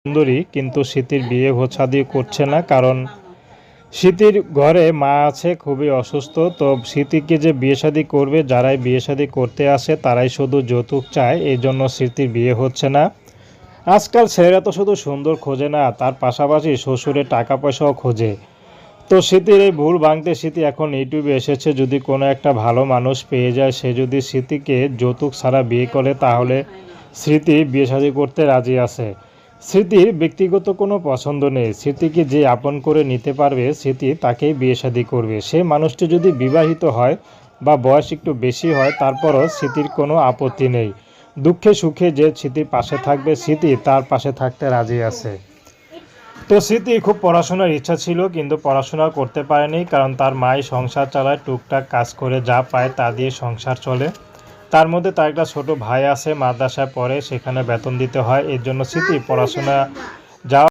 সুন্দরী, কিন্তু স্মৃতির বিয়ে শাদী করছে না। কারণ স্মৃতির ঘরে মা আছে, খুবই অসুস্থ। তো স্মৃতিকে যে বিয়ে শাদী করবে, যারাই বিয়ে শাদী করতে আসে তারাই শুধু যৌতুক চায়, এই জন্য স্মৃতির বিয়ে হচ্ছে না। আজকাল ছেলেরা তো শুধু সুন্দর খোঁজে না, তার পাশাপাশি শ্বশুরের টাকা পয়সাও খোঁজে। তো স্মৃতির এই ভুল ভাঙতে স্মৃতি এখন ইউটিউবে এসেছে। যদি কোনো একটা ভালো মানুষ পেয়ে যায়, সে যদি স্মৃতিকে যৌতুক ছাড়া বিয়ে করে, তাহলে স্মৃতি বিয়ে শাদী করতে রাজি আছে। স্মৃতির ব্যক্তিগত কোনো পছন্দ নেই। স্মৃতিকে যে আপন করে নিতে পারবে, স্মৃতি তাকেই বিয়ে শাদী করবে। সে মানুষটি যদি বিবাহিত হয় বা বয়স একটু বেশি হয়, তারপরও স্মৃতির কোনো আপত্তি নেই। দুঃখে সুখে যে স্মৃতির পাশে থাকবে, স্মৃতি তার পাশে থাকতে রাজি আছে। তো স্মৃতি খুব পড়াশোনার ইচ্ছা ছিল, কিন্তু পড়াশোনা করতে পারেনি, কারণ তার মাই সংসার চালায়, টুকটাক কাজ করে যা পায় তা দিয়ে সংসার চলে। তার মধ্যে তার একটা ছোট ভাই আছে, মাদ্রাসায় পড়ে, সেখানে বেতন দিতে হয়। এর জন্য স্মৃতি পড়াশোনা যাওয়া